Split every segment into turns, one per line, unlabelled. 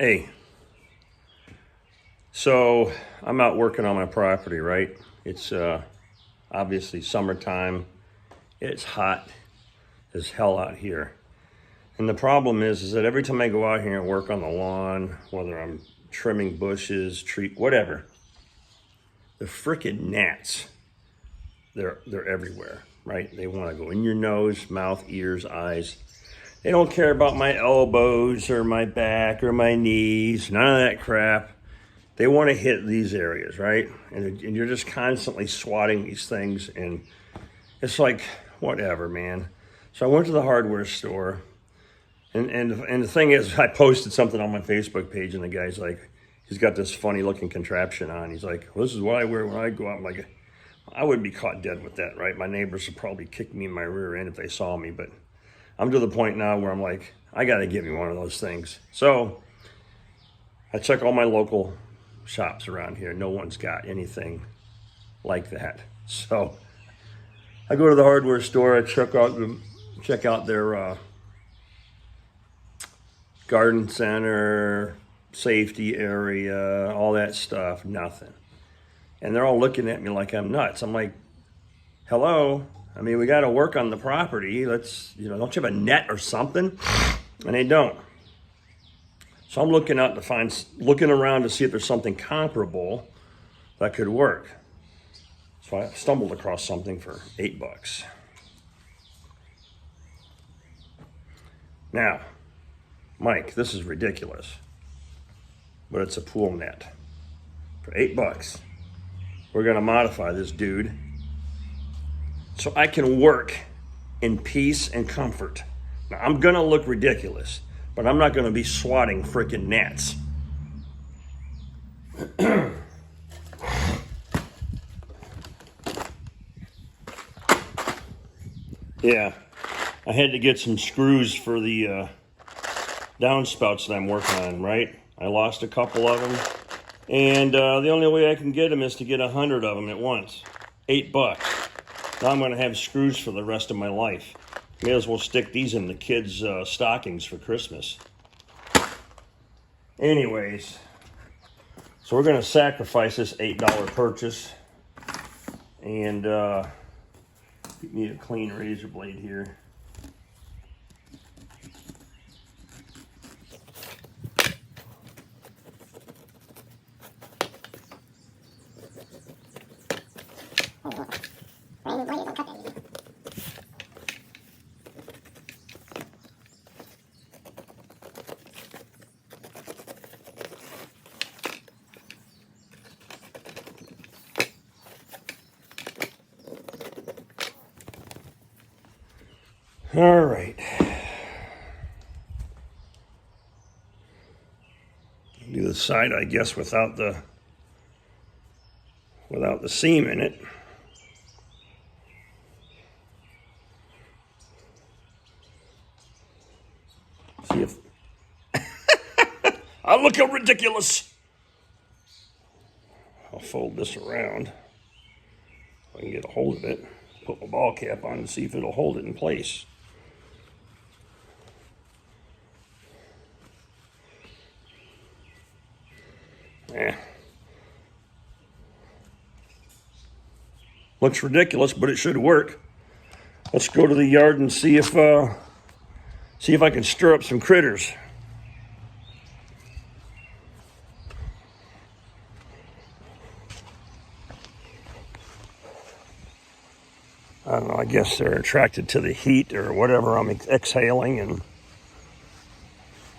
Hey, so I'm out working on my property, right? It's obviously summertime. It's hot as hell out here. And the problem is that every time I go out here and work on the lawn, whether I'm trimming bushes, whatever, the frickin' gnats, they're everywhere, right? They want to go in your nose, mouth, ears, eyes. They don't care about my elbows or my back or my knees, none of that crap. They want to hit these areas, right? And you're just constantly swatting these things, and it's like, whatever, man. So I went to the hardware store, and the thing is, I posted something on my Facebook page, and the guy's like, he's got this funny looking contraption on. He's like, well, this is what I wear when I go out. I'm like, I wouldn't be caught dead with that, right? My neighbors would probably kick me in my rear end if they saw me, but I'm to the point now where I'm like, I got to get me one of those things. So I check all my local shops around here. No one's got anything like that. So I go to the hardware store. I check out their garden center, safety area, all that stuff. Nothing. And they're all looking at me like I'm nuts. I'm like, hello. I mean, we got to work on the property. Let's, don't you have a net or something? And they don't. So I'm looking around to see if there's something comparable that could work. So I stumbled across something for $8. Now, Mike, this is ridiculous, but it's a pool net for $8. We're going to modify this dude so I can work in peace and comfort. Now, I'm going to look ridiculous, but I'm not going to be swatting freaking gnats. Yeah, I had to get some screws for the downspouts that I'm working on, right? I lost a couple of them, and the only way I can get them is to get 100 of them at once. $8. Now I'm going to have screws for the rest of my life. May as well stick these in the kids' stockings for Christmas. Anyways, so we're going to sacrifice this $8 purchase, and need a clean razor blade here. All right. Do the side, I guess, without the seam in it. See if I look ridiculous. I'll fold this around if I can get a hold of it. Put my ball cap on and see if it'll hold it in place. Yeah. Looks ridiculous, but it should work. Let's go to the yard and see if I can stir up some critters. I don't know, I guess they're attracted to the heat or whatever I'm exhaling. And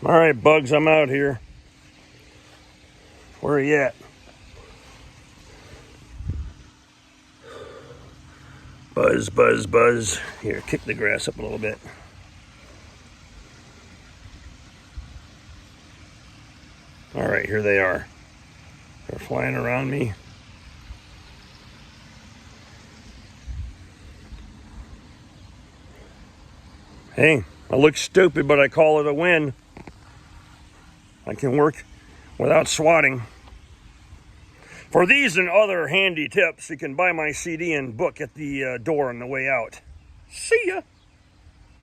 all right, bugs, I'm out here. Where are you at? Buzz, buzz, buzz. Here, kick the grass up a little bit. All right, here they are. They're flying around me. Hey, I look stupid, but I call it a win. I can work without swatting. For these and other handy tips, you can buy my CD and book at the door on the way out. See ya!